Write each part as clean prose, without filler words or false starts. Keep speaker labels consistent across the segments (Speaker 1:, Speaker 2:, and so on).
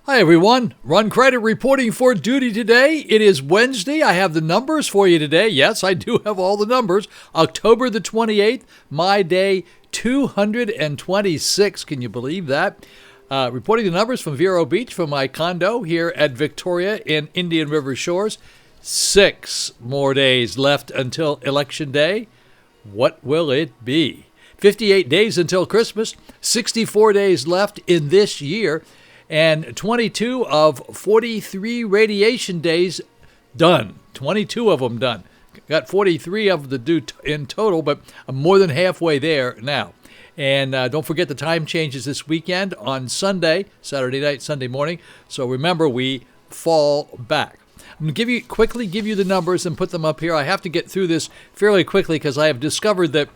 Speaker 1: Hi everyone, Ron Crider reporting for duty today. It is Wednesday. I have the numbers for you today. Yes, I do have all the numbers. October the 28th, my day 226. Can you believe that? Reporting the numbers from Vero Beach from my condo here at Victoria in Indian River Shores. 6 more days left until Election Day. What will it be? 58 days until Christmas, 64 days left in this year, and 22 of 43 radiation days done. 22 of them done. Got 43 of the due in total, but I'm more than halfway there now. And don't forget the time changes this weekend on Sunday, Saturday night, Sunday morning. So remember, we fall back. I'm going to quickly give you the numbers and put them up here. I have to get through this fairly quickly because I have discovered that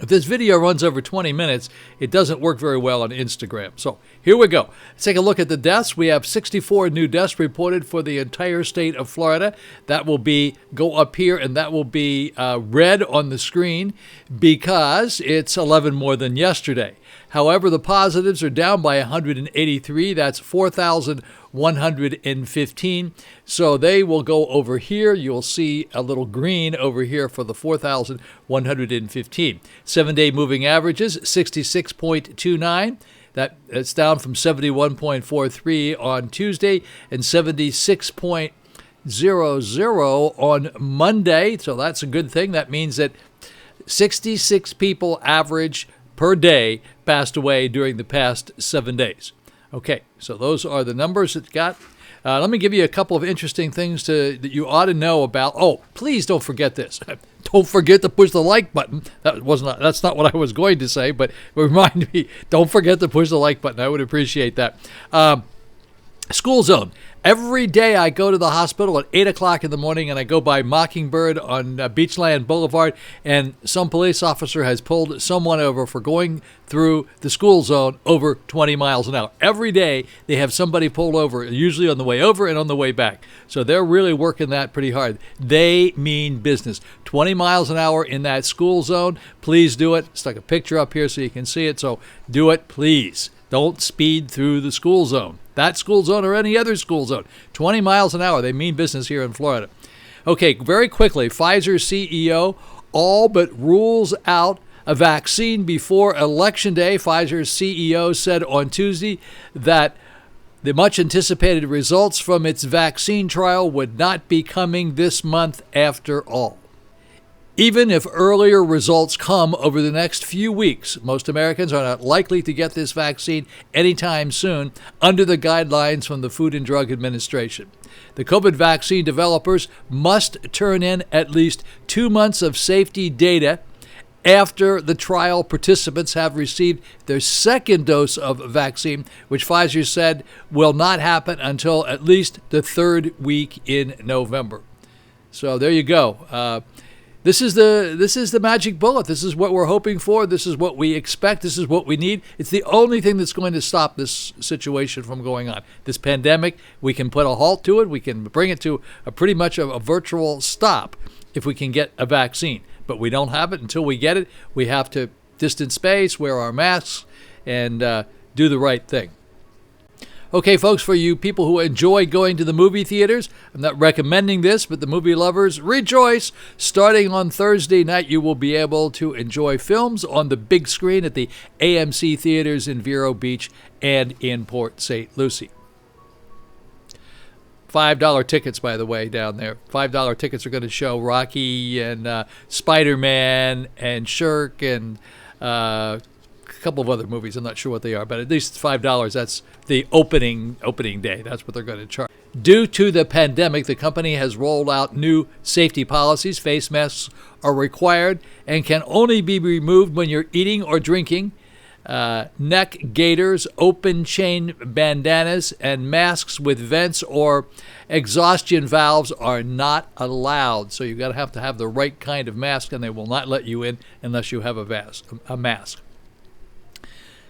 Speaker 1: if this video runs over 20 minutes, it doesn't work very well on Instagram. So here we go. Let's take a look at the deaths. We have 64 new deaths reported for the entire state of Florida. That will go up here, and that will be red on the screen because it's 11 more than yesterday. However, the positives are down by 183. That's 4,115. So they will go over here. You'll see a little green over here for the 4,115. 7-day moving averages, 66.29. That's down from 71.43 on Tuesday and 76.00 on Monday. So that's a good thing. That means that 66 people average per day passed away during the past 7 days. Okay, so those are the numbers that got. Let me give you a couple of interesting things that you ought to know about. Oh, please don't forget this. Don't forget to push the like button. That's not what I was going to say, but remind me, don't forget to push the like button. I would appreciate that. School zone. Every day I go to the hospital at 8 o'clock in the morning and I go by Mockingbird on Beachland Boulevard, and some police officer has pulled someone over for going through the school zone over 20 miles an hour. Every day they have somebody pulled over, usually on the way over and on the way back. So they're really working that pretty hard. They mean business. 20 miles an hour in that school zone. Please do it. Stuck a picture up here so you can see it. So do it, please. Don't speed through the school zone. That school zone or any other school zone. 20 miles an hour. They mean business here in Florida. Okay, very quickly, Pfizer C.E.O. all but rules out a vaccine before Election Day. Pfizer's CEO said on Tuesday that the much anticipated results from its vaccine trial would not be coming this month after all. Even if earlier results come over the next few weeks, most Americans are not likely to get this vaccine anytime soon under the guidelines from the Food and Drug Administration. The COVID vaccine developers must turn in at least 2 months of safety data after the trial participants have received their second dose of vaccine, which Pfizer said will not happen until at least the 3rd week in November. So there you go. This is the magic bullet. This is what we're hoping for. This is what we expect. This is what we need. It's the only thing that's going to stop this situation from going on. This pandemic, we can put a halt to it. We can bring it to pretty much a virtual stop if we can get a vaccine. But we don't have it until we get it. We have to distance space, wear our masks, and do the right thing. Okay, folks, for you people who enjoy going to the movie theaters, I'm not recommending this, but the movie lovers, rejoice! Starting on Thursday night, you will be able to enjoy films on the big screen at the AMC theaters in Vero Beach and in Port St. Lucie. $5 tickets, by the way, down there. $5 tickets are going to show Rocky and Spider-Man and Shirk and a couple of other movies. I'm not sure what they are, but at least $5. That's the opening day. That's what they're going to charge. Due to the pandemic, the company has rolled out new safety policies. Face masks are required and can only be removed when you're eating or drinking. Neck gaiters, open chain bandanas, and masks with vents or exhaustion valves are not allowed. So you've got to have the right kind of mask, and they will not let you in unless you have a mask.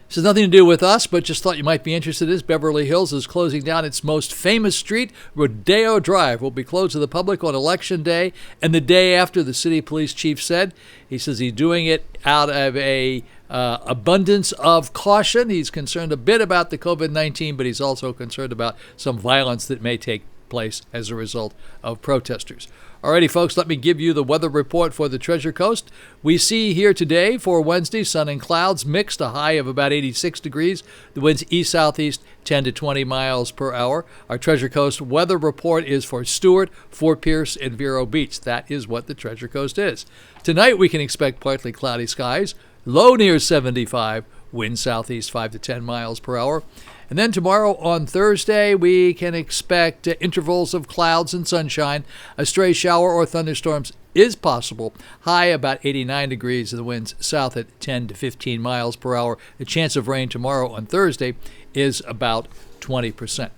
Speaker 1: This has nothing to do with us, but just thought you might be interested in this. Beverly Hills is closing down its most famous street. Rodeo Drive will be closed to the public on Election Day and the day after, the city police chief said. He says he's doing it out of a abundance of caution. He's concerned a bit about the COVID-19, but he's also concerned about some violence that may take place as a result of protesters. Alrighty, folks, let me give you the weather report for the Treasure Coast. We see here today for Wednesday, sun and clouds mixed, a high of about 86 degrees. The winds east-southeast, 10 to 20 miles per hour. Our Treasure Coast weather report is for Stewart, Fort Pierce, and Vero Beach. That is what the Treasure Coast is. Tonight, we can expect partly cloudy skies, low near 75, wind southeast 5 to 10 miles per hour. And then tomorrow on Thursday, we can expect intervals of clouds and sunshine. A stray shower or thunderstorms is possible. High about 89 degrees, and the winds south at 10 to 15 miles per hour. The chance of rain tomorrow on Thursday is about 20%.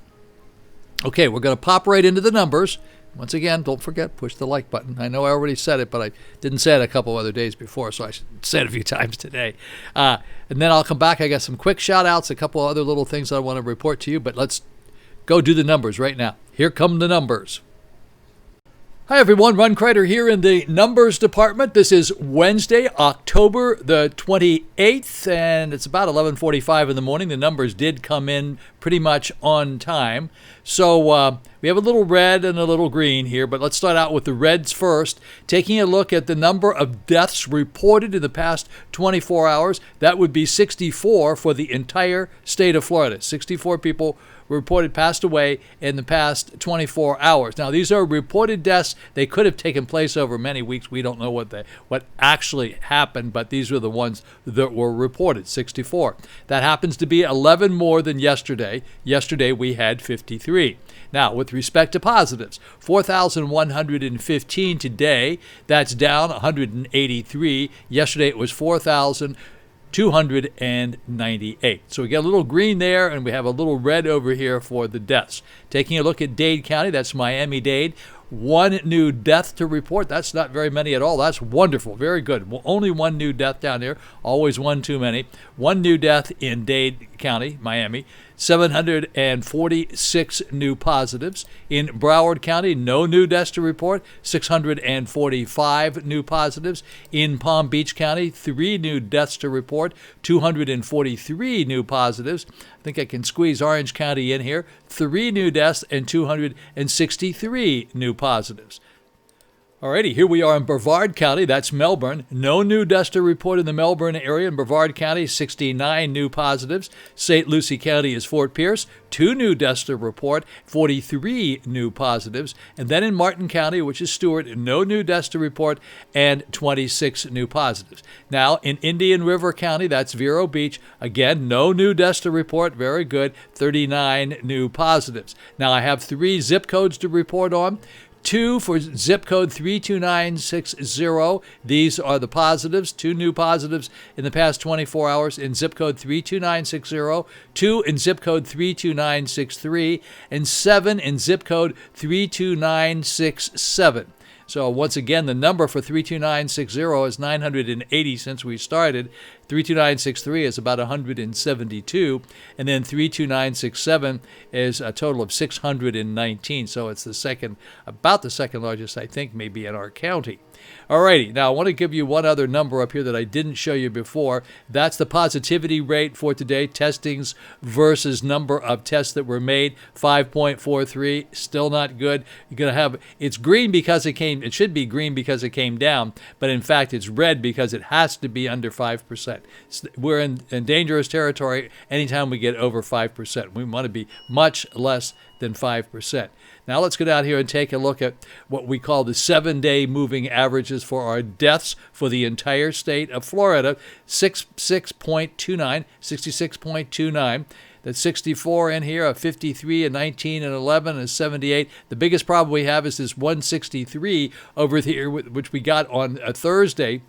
Speaker 1: Okay, we're going to pop right into the numbers. Once again, don't forget, push the like button. I know I already said it, but I didn't say it a couple other days before, so I should say it a few times today. And then I'll come back. I got some quick shout-outs, a couple other little things I want to report to you, but let's go do the numbers right now. Here come the numbers. Hi, everyone. Ron Crider here in the numbers department. This is Wednesday, October the 28th, and it's about 11:45 in the morning. The numbers did come in pretty much on time. So we have a little red and a little green here, but let's start out with the reds first. Taking a look at the number of deaths reported in the past 24 hours, that would be 64 for the entire state of Florida. 64 people reported passed away in the past 24 hours. Now, these are reported deaths. They could have taken place over many weeks. We don't know what actually happened, but these were the ones that were reported, 64. That happens to be 11 more than yesterday. Yesterday, we had 53. Now, with respect to positives, 4,115 today. That's down 183. Yesterday, it was 4,298. So we got a little green there, and we have a little red over here for the deaths. Taking a look at Dade County, that's Miami-Dade. One new death to report. That's not very many at all. That's wonderful. Very good. Well, only one new death down there. Always one too many. One new death in Dade County, Miami. 746 new positives. In Broward County, no new deaths to report. 645 new positives. In Palm Beach County, 3 new deaths to report. 243 new positives. I think I can squeeze Orange County in here. 3 new deaths and 263 new positives. Alrighty, here we are in Brevard County. That's Melbourne. No new deaths to report in the Melbourne area. In Brevard County, 69 new positives. St. Lucie County is Fort Pierce. 2 new deaths to report, 43 new positives. And then in Martin County, which is Stewart, no new deaths to report and 26 new positives. Now, in Indian River County, that's Vero Beach. Again, no new deaths to report. Very good. 39 new positives. Now, I have 3 zip codes to report on. 2 for zip code 32960. These are the positives. 2 new positives in the past 24 hours in zip code 32960. 2 in zip code 32963. And 7 in zip code 32967. So once again, the number for 32960 is 980 since we started. 32963 is about 172. And then 32967 is a total of 619. So it's about the second largest, I think, maybe in our county. Alrighty, now I want to give you one other number up here that I didn't show you before. That's the positivity rate for today, testings versus number of tests that were made, 5.43, still not good. You're going to have, it's green because it should be green because it came down, but in fact it's red because it has to be under 5%. We're in dangerous territory anytime we get over 5%. We want to be much less than 5%. Now let's go down here and take a look at what we call the 7-day moving averages for our deaths for the entire state of Florida. 66.29. That's 64 in here, a 53, a 19, and 11, and 78. The biggest problem we have is this 163 over here, which we got on a Thursday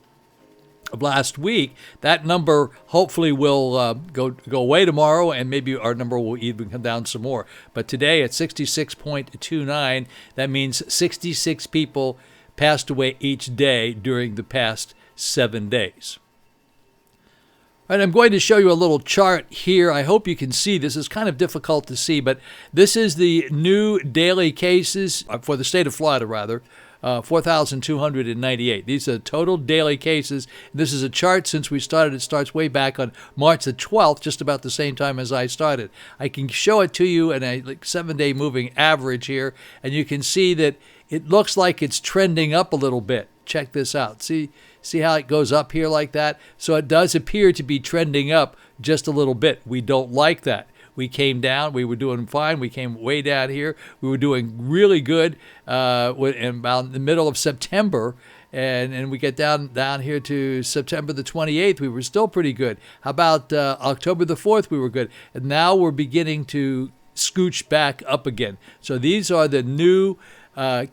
Speaker 1: of last week. That number hopefully will go away tomorrow, and maybe our number will even come down some more. But today at 66.29, that means 66 people passed away each day during the past 7 days. All right, I'm going to show you a little chart here. I hope you can see. This is kind of difficult to see, but this is the new daily cases for the state of Florida, rather. 4,298. These are total daily cases. This is a chart since we started. It starts way back on March the 12th, just about the same time as I started. I can show it to you in a 7-day moving average here, and you can see that it looks like it's trending up a little bit. Check this out. See how it goes up here like that? So it does appear to be trending up just a little bit. We don't like that. We came down. We were doing fine. We came way down here. We were doing really good in about the middle of September. And we get down here to September the 28th. We were still pretty good. How about October the 4th? We were good. And now we're beginning to scooch back up again. So these are the new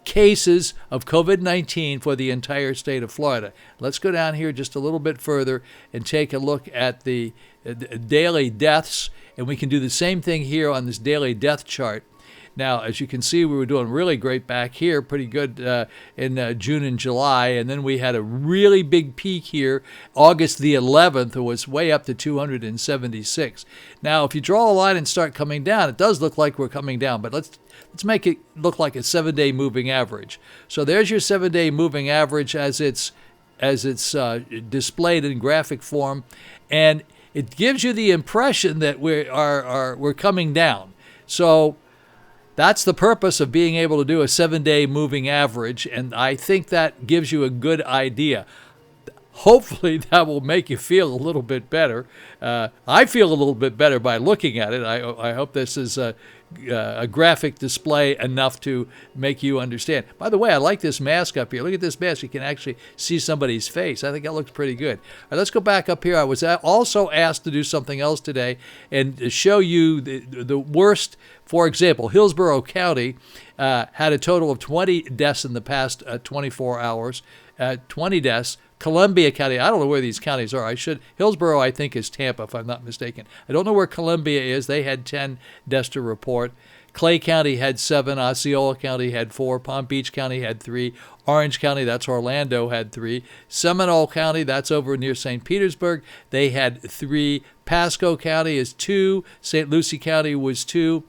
Speaker 1: cases of COVID-19 for the entire state of Florida. Let's go down here just a little bit further and take a look at the daily deaths. And we can do the same thing here on this daily death chart. Now, as you can see, we were doing really great back here, pretty good in June and July. And then we had a really big peak here, August the 11th. It was way up to 276. Now, if you draw a line and start coming down, it does look like we're coming down. But let's make it look like a 7-day moving average. So there's your 7-day moving average as it's displayed in graphic form. And it gives you the impression that we're coming down. So that's the purpose of being able to do a 7-day moving average, and I think that gives you a good idea. Hopefully that will make you feel a little bit better. I feel a little bit better by looking at it. I hope this is a graphic display enough to make you understand. By the way, I like this mask up here. Look at this mask. You can actually see somebody's face. I think that looks pretty good. All right, let's go back up here. I was also asked to do something else today and show you the worst. For example, Hillsborough County had a total of 20 deaths in the past 24 hours. 20 deaths. Columbia County, I don't know where these counties are. Hillsborough, I think, is Tampa, if I'm not mistaken. I don't know where Columbia is. They had 10 deaths to report. Clay County had 7. Osceola County had 4. Palm Beach County had 3. Orange County, that's Orlando, had 3. Seminole County, that's over near St. Petersburg, they had 3. Pasco County is 2. St. Lucie County was 2.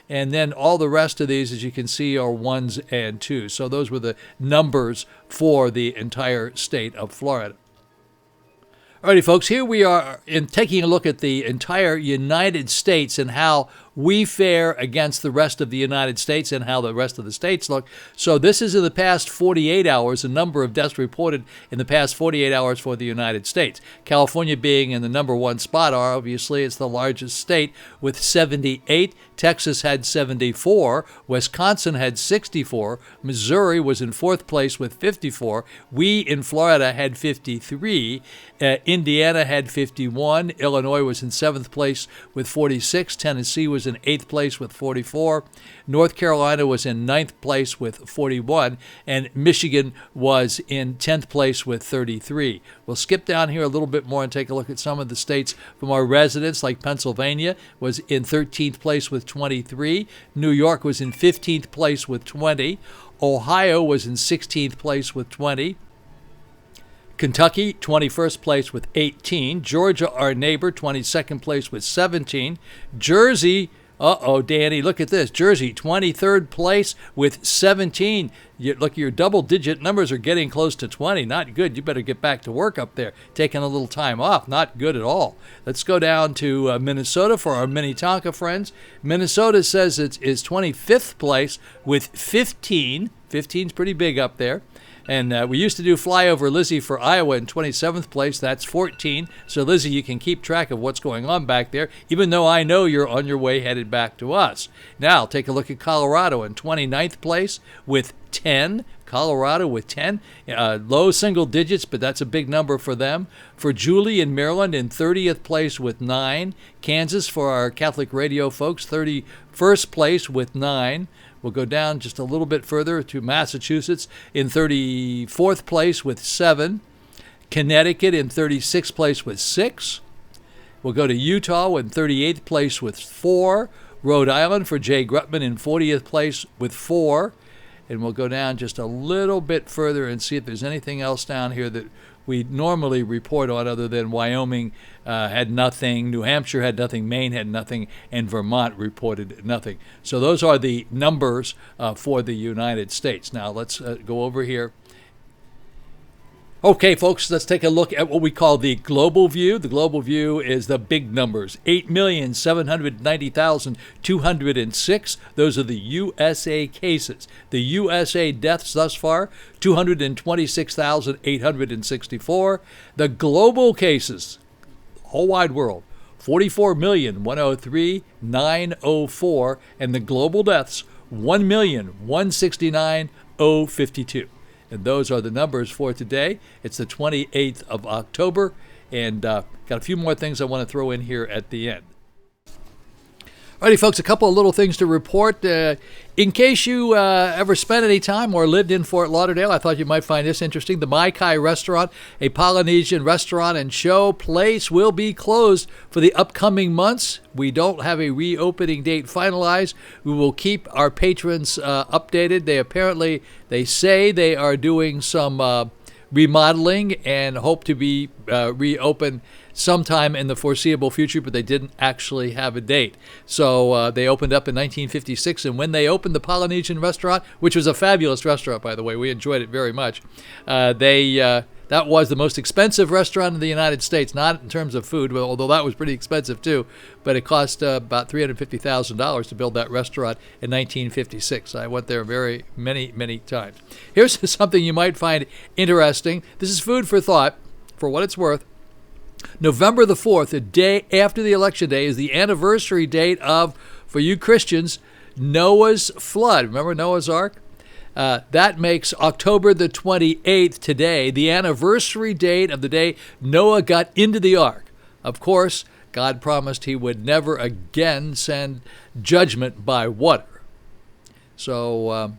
Speaker 1: And then all the rest of these, as you can see, are 1s and 2s. So those were the numbers for the entire state of Florida. Alrighty, folks, here we are in taking a look at the entire United States and how we fare against the rest of the United States and how the rest of the states look. So this is in the past 48 hours, the number of deaths reported in the past 48 hours for the United States. California being in the number 1 spot, obviously it's the largest state with 78. Texas had 74. Wisconsin had 64. Missouri was in 4th place with 54. We in Florida had 53. Indiana had 51. Illinois was in 7th place with 46. Tennessee was in 8th place with 44. North Carolina was in 9th place with 41. And Michigan was in 10th place with 33. We'll skip down here a little bit more and take a look at some of the states from our residents, like Pennsylvania was in 13th place with 23. New York was in 15th place with 20. Ohio was in 16th place with 20. Kentucky, 21st place with 18. Georgia, our neighbor, 22nd place with 17. Jersey, Danny, look at this. Jersey, 23rd place with 17. Look, your double-digit numbers are getting close to 20. Not good. You better get back to work up there. Taking a little time off. Not good at all. Let's go down to Minnesota for our Minnetonka friends. Minnesota says it's 25th place with 15. 15's pretty big up there. And we used to do Flyover Lizzie for Iowa in 27th place. That's 14. So, Lizzie, you can keep track of what's going on back there, even though I know you're on your way headed back to us. Now, take a look at Colorado in 29th place with 10. Colorado with 10. Low single digits, but that's a big number for them. For Julie in Maryland in 30th place with 9. Kansas, for our Catholic radio folks, 31st place with 9. We'll go down just a little bit further to Massachusetts in 34th place with 7. Connecticut in 36th place with 6. We'll go to Utah in 38th place with 4. Rhode Island for Jay Grutman in 40th place with 4. And we'll go down just a little bit further and see if there's anything else down here that we normally report on, other than Wyoming had nothing, New Hampshire had nothing, Maine had nothing, and Vermont reported nothing. So those are the numbers for the United States. Now let's go over here. Okay, folks, let's take a look at what we call the global view. The global view is the big numbers. 8,790,206. Those are the USA cases. The USA deaths thus far, 226,864. The global cases, whole wide world, 44,103,904. And the global deaths, 1,169,052. And those are the numbers for today. It's the 28th of October, and got a few more things I want to throw in here at the end. Alrighty, folks, a couple of little things to report. In case you ever spent any time or lived in Fort Lauderdale, I thought you might find this interesting. The Mai Kai restaurant, a Polynesian restaurant and show place, will be closed for the upcoming months. We don't have a reopening date finalized. We will keep our patrons updated. They say they are doing some remodeling and hope to be reopened sometime in the foreseeable future, but they didn't actually have a date. So they opened up in 1956, and when they opened the Polynesian restaurant, which was a fabulous restaurant, by the way, we enjoyed it very much, that was the most expensive restaurant in the United States, not in terms of food, although that was pretty expensive too, but it cost about $350,000 to build that restaurant in 1956. I went there very many times. Here's something you might find interesting. This is food for thought, for what it's worth. November the 4th, the day after the election day, is the anniversary date of, for you Christians, Noah's flood. Remember Noah's Ark? That makes October the 28th today the anniversary date of the day Noah got into the ark. Of course, God promised he would never again send judgment by water. So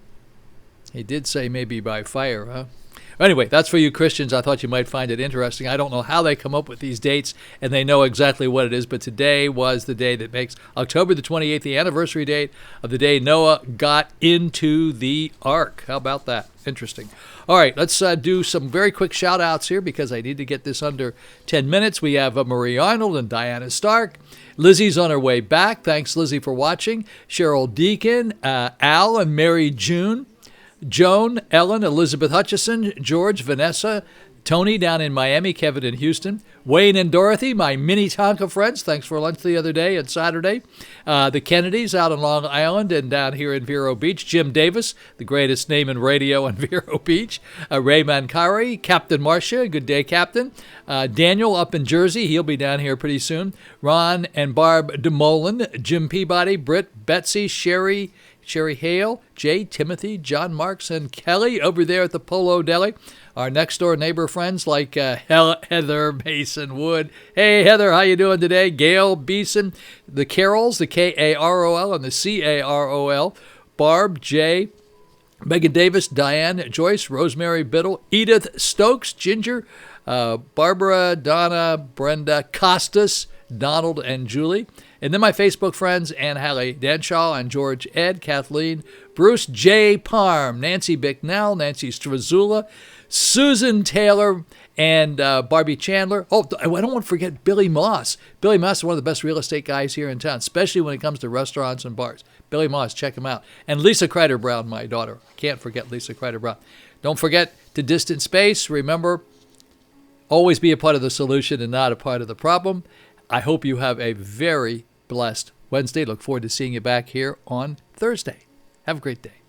Speaker 1: he did say maybe by fire, huh? Anyway, that's for you Christians. I thought you might find it interesting. I don't know how they come up with these dates, and they know exactly what it is, but today was the day that makes October the 28th the anniversary date of the day Noah got into the ark. How about that? Interesting. All right, let's do some very quick shout-outs here because I need to get this under 10 minutes. We have Marie Arnold and Diana Stark. Lizzie's on her way back. Thanks, Lizzie, for watching. Cheryl Deacon, Al and Mary June. Joan, Ellen, Elizabeth Hutchison, George, Vanessa, Tony down in Miami, Kevin in Houston, Wayne and Dorothy, my mini Tonka friends. Thanks for lunch the other day and Saturday. The Kennedys out on Long Island and down here in Vero Beach. Jim Davis, the greatest name in radio on Vero Beach. Ray Mancari, Captain Marcia, good day, Captain. Daniel up in Jersey, he'll be down here pretty soon. Ron and Barb DeMolin, Jim Peabody, Britt, Betsy, Sherry Hale, Jay, Timothy, John Marks, and Kelly over there at the Polo Deli. Our next door neighbor friends like Heather Mason Wood. Hey, Heather, how you doing today? Gail Beeson, the Carols, the Karol and the Carol. Barb, Jay, Megan Davis, Diane, Joyce, Rosemary Biddle, Edith Stokes, Ginger, Barbara, Donna, Brenda, Costas, Donald, and Julie. And then my Facebook friends, Ann Hallie Danshaw and George Ed, Kathleen, Bruce J. Parm, Nancy Bicknell, Nancy Strazula, Susan Taylor, and Barbie Chandler. Oh, I don't want to forget Billy Moss. Billy Moss is one of the best real estate guys here in town, especially when it comes to restaurants and bars. Billy Moss, check him out. And Lisa Crider Brown, my daughter. Can't forget Lisa Crider Brown. Don't forget to distance space. Remember, always be a part of the solution and not a part of the problem. I hope you have a very blessed Wednesday. Look forward to seeing you back here on Thursday. Have a great day.